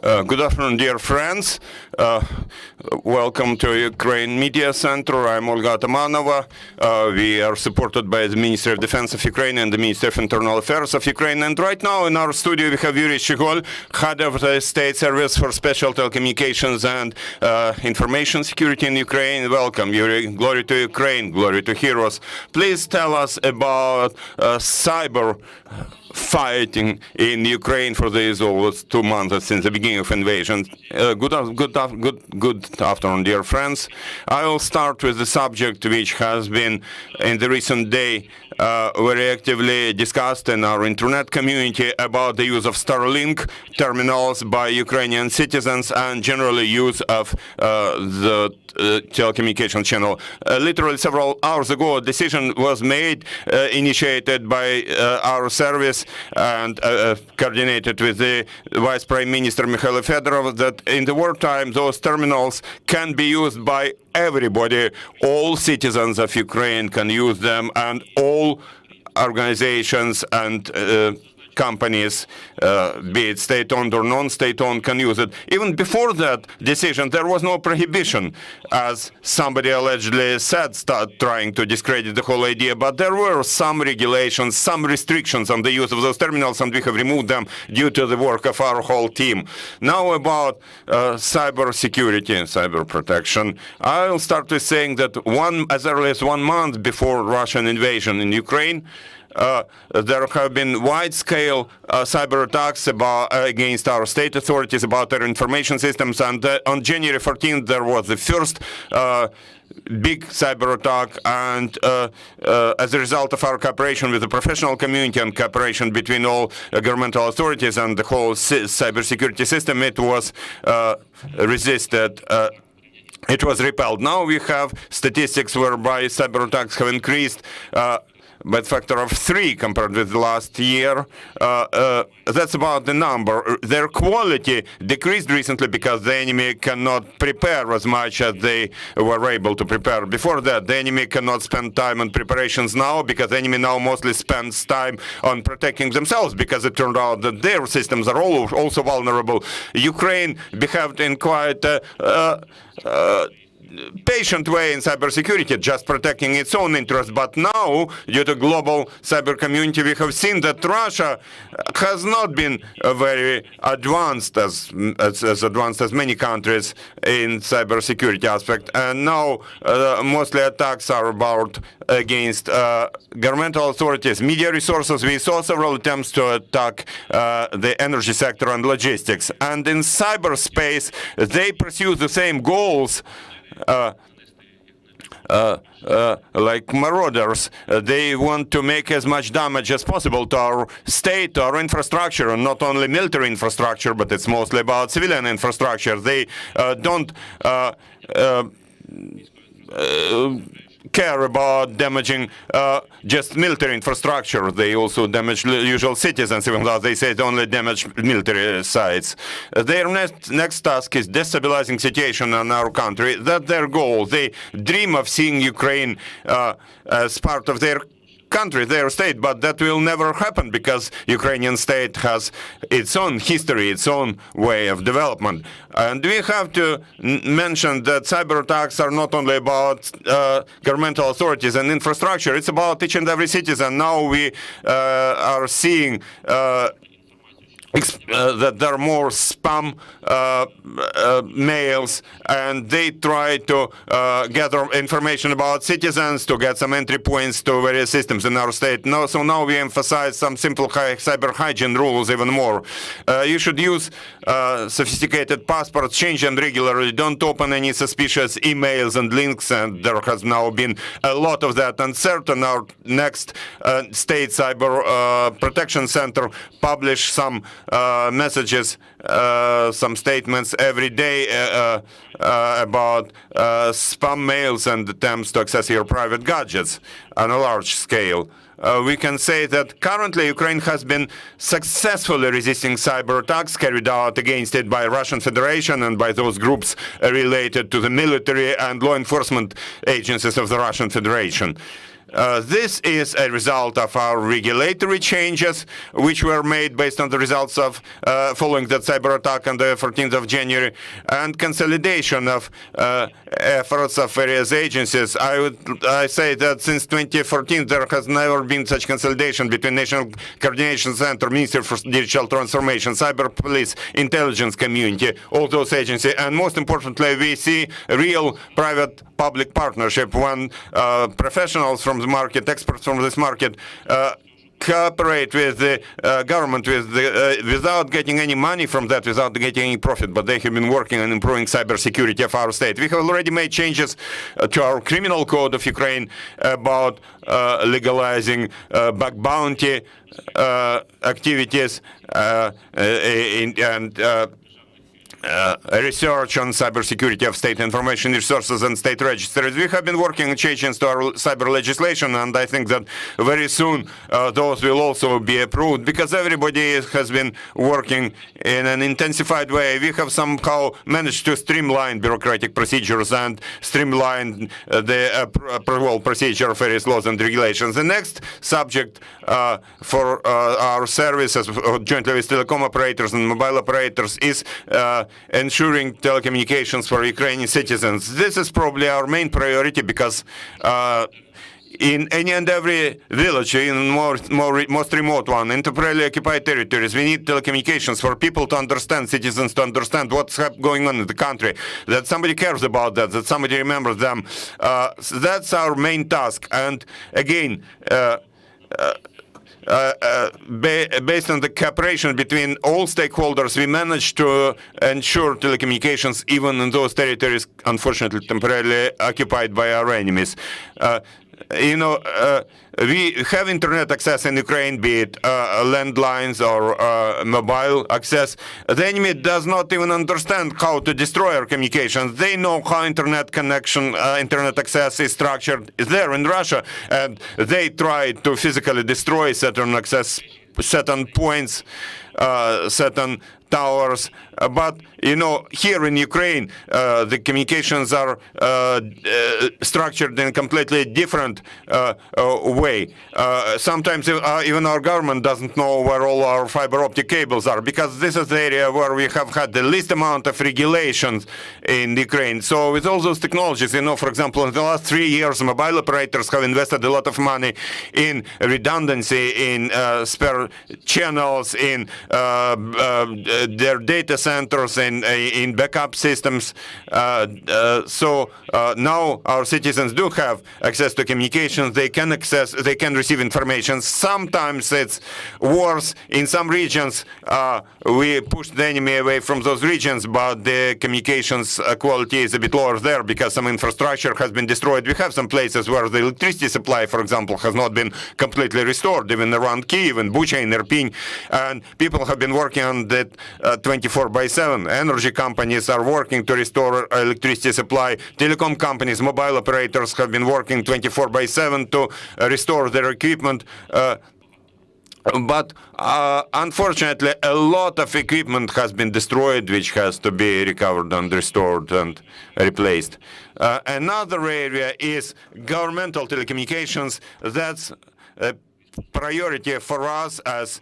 Good afternoon, dear friends. Welcome to Ukraine Media Center. I'm Olga Atamanova. We are supported by the Ministry of Defense of Ukraine and the Ministry of Internal Affairs of Ukraine. And right now in our studio we have Yurii Shchyhol, head of the State Service for Special Telecommunications and Information Security in Ukraine. Welcome, Yurii. Glory to Ukraine, glory to heroes. Please tell us about cyber fighting in Ukraine for these almost 2 months since the beginning of invasion. Good afternoon, dear friends. I will start with the subject which has been in the recent day very actively discussed in our internet community about the use of Starlink terminals by Ukrainian citizens and generally use of the telecommunications channel. Literally several hours ago, a decision was made, initiated by our service and coordinated with the Vice Prime Minister Mikhail Fedorov, that in the wartime those terminals can be used by everybody. All citizens of Ukraine can use them, and all organizations and companies, be it state-owned or non-state-owned, can use it. Even before that decision, there was no prohibition, as somebody allegedly said, trying to discredit the whole idea, but there were some regulations, some restrictions on the use of those terminals, and we have removed them due to the work of our whole team. Now about cyber security and cyber protection. I'll start with saying that as early as 1 month before Russian invasion in Ukraine, there have been wide-scale cyber attacks against our state authorities, about their information systems, and on January 14th there was the first big cyber attack, and as a result of our cooperation with the professional community and cooperation between all governmental authorities and the whole cybersecurity system, it was resisted. It was repelled. Now we have statistics whereby cyber attacks have increased by a factor of 3 compared with last year. That's about the number. Their quality decreased recently because the enemy cannot prepare as much as they were able to prepare before that. The enemy cannot spend time on preparations now because the enemy now mostly spends time on protecting themselves, because it turned out that their systems are also vulnerable. Ukraine behaved in quite patient way in cybersecurity, just protecting its own interests. But now, due to global cyber community, we have seen that Russia has not been very advanced, as advanced as many countries in cybersecurity aspect. And now mostly attacks are about against governmental authorities, media resources. We saw several attempts to attack the energy sector and logistics. And in cyberspace, they pursue the same goals like marauders. They want to make as much damage as possible to our state, to our infrastructure, and not only military infrastructure, but it's mostly about civilian infrastructure. They don't care about damaging just military infrastructure. They also damage usual citizens, even though they say they only damage military sites. Their next task is destabilizing situation in our country. That's their goal. They dream of seeing Ukraine as part of their country, their state, but that will never happen because Ukrainian state has its own history, its own way of development. And we have to mention that cyber attacks are not only about governmental authorities and infrastructure, it's about each and every citizen. Now we are seeing that there are more spam mails, and they try to gather information about citizens to get some entry points to various systems in our state. So now we emphasize some simple cyber hygiene rules even more. You should use sophisticated passports, change them regularly, don't open any suspicious emails and links, and there has now been a lot of that. And certain our next state cyber protection center publish some messages, some statements every day about spam mails and attempts to access your private gadgets on a large scale. We can say that currently Ukraine has been successfully resisting cyber attacks carried out against it by Russian Federation and by those groups related to the military and law enforcement agencies of the Russian Federation. This is a result of our regulatory changes, which were made based on the results of following that cyber attack on the 14th of January, and consolidation of efforts of various agencies. I say that since 2014 there has never been such consolidation between National Coordination Center, Ministry for Digital Transformation, Cyber Police, Intelligence Community, all those agencies, and most importantly, we see a real private-public partnership when professionals from the market, experts from this market, cooperate with the government without getting any money from that, without getting any profit, but they have been working on improving cybersecurity of our state. We have already made changes to our criminal code of Ukraine about legalizing bug bounty activities and research on cybersecurity of state information resources and state registers. We have been working on changes to our cyber legislation, and I think that very soon those will also be approved, because everybody has been working in an intensified way. We have somehow managed to streamline bureaucratic procedures and streamline the approval procedure of various laws and regulations. The next subject for our services jointly with telecom operators and mobile operators is ensuring telecommunications for Ukrainian citizens. This is probably our main priority, because in any and every village, in most remote one, in temporarily occupied territories, we need telecommunications for people to understand, citizens to understand what's going on in the country, that somebody cares about that somebody remembers them. That's our main task. And again, based on the cooperation between all stakeholders, we managed to ensure telecommunications even in those territories, unfortunately, temporarily occupied by our enemies. We have internet access in Ukraine, be it landlines or mobile access. The enemy does not even understand how to destroy our communications. They know how internet connection, internet access is structured there in Russia, and they try to physically destroy certain access, certain points, certain towers. But here in Ukraine, the communications are structured in a completely different way. Sometimes even our government doesn't know where all our fiber optic cables are, because this is the area where we have had the least amount of regulations in Ukraine. So with all those technologies, for example, in the last 3 years, mobile operators have invested a lot of money in redundancy, in spare channels, in their data centers, in backup systems. So now our citizens do have access to communications. They can receive information. Sometimes it's worse. In some regions, we push the enemy away from those regions, but the communications quality is a bit lower there because some infrastructure has been destroyed. We have some places where the electricity supply, for example, has not been completely restored, even around Kyiv and Bucha and Irpin, and people have been working on that 24/7. Energy companies are working to restore electricity supply. Telecom companies, mobile operators have been working 24/7 to restore their equipment. But unfortunately, a lot of equipment has been destroyed, which has to be recovered and restored and replaced. Another area is governmental telecommunications. That's a priority for us as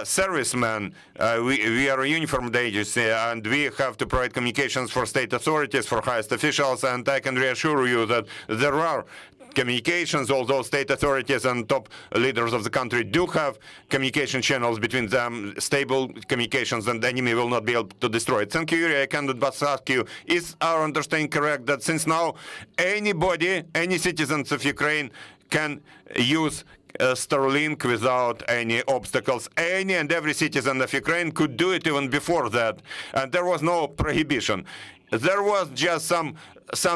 servicemen. We are a uniformed agency, and we have to provide communications for state authorities, for highest officials, and I can reassure you that there are communications, although state authorities and top leaders of the country do have communication channels between them, stable communications, and the enemy will not be able to destroy it. Thank you, Yurii. I cannot but ask you, is our understanding correct that since now anybody, any citizens of Ukraine can use Starlink without any obstacles? Any and every citizen of Ukraine could do it even before that, and there was no prohibition. There was just some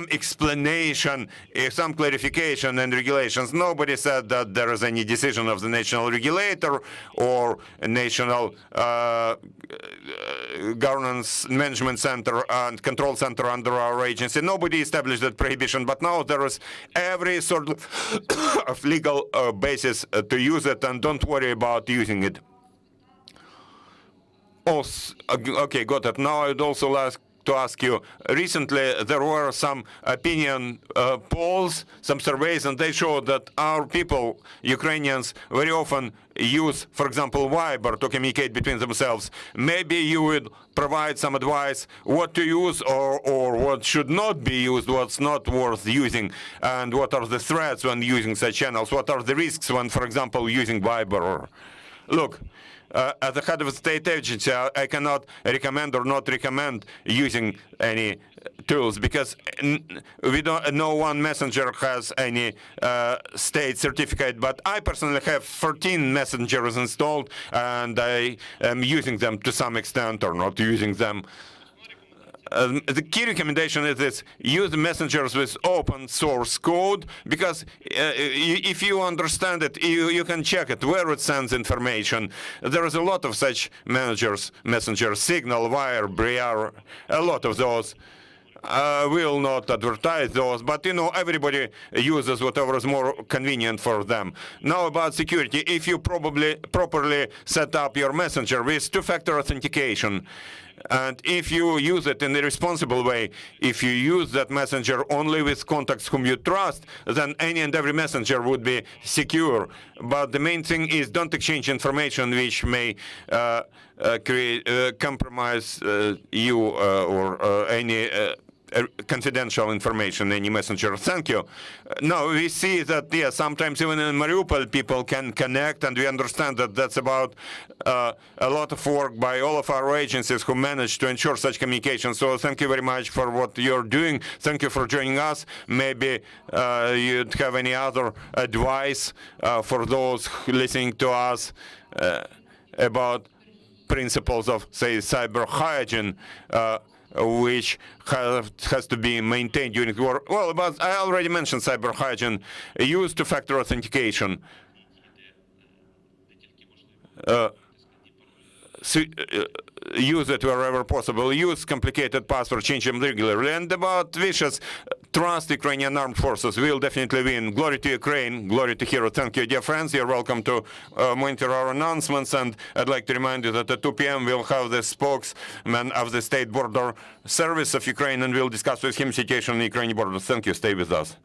explanation, some clarification and regulations. Nobody said that there is any decision of the national regulator or national governance management center and control center under our agency. Nobody established that prohibition, but now there is every sort of legal basis to use it, and don't worry about using it. Okay, got it. Now I would also like to ask you, recently there were some opinion polls, some surveys, and they showed that our people, Ukrainians, very often use, for example, Viber to communicate between themselves. Maybe you would provide some advice what to use or what should not be used, what's not worth using, and what are the threats when using such channels, what are the risks when, for example, using Viber. Look, as the head of a state agency, I cannot recommend or not recommend using any tools because no one messenger has any state certificate. But I personally have 14 messengers installed, and I am using them to some extent or not using them. The key recommendation is this: use messengers with open source code, because if you understand it, you can check it, where it sends information. There is a lot of such messengers, Signal, Wire, Briar, a lot of those. Will not advertise those, but everybody uses whatever is more convenient for them. Now about security, if you properly set up your messenger with two-factor authentication, and if you use it in a responsible way, if you use that messenger only with contacts whom you trust, then any and every messenger would be secure. But the main thing is don't exchange information which may compromise you or any confidential information, any messenger. Thank you. Now we see that, yeah, sometimes even in Mariupol people can connect, and we understand that that's about a lot of work by all of our agencies who manage to ensure such communication. So thank you very much for what you're doing. Thank you for joining us. Maybe you'd have any other advice for those listening to us about principles of, say, cyber hygiene, which has to be maintained during the war. Well, but I already mentioned cyber hygiene. Use two-factor authentication. Use it wherever possible. Use complicated passwords, change them regularly. And about wishes, trust Ukrainian armed forces. We'll definitely win. Glory to Ukraine, glory to hero. Thank you, dear friends. You're welcome to monitor our announcements. And I'd like to remind you that at 2 p.m. we'll have the spokesman of the State Border Service of Ukraine, and we'll discuss with him situation on the Ukrainian border. Thank you. Stay with us.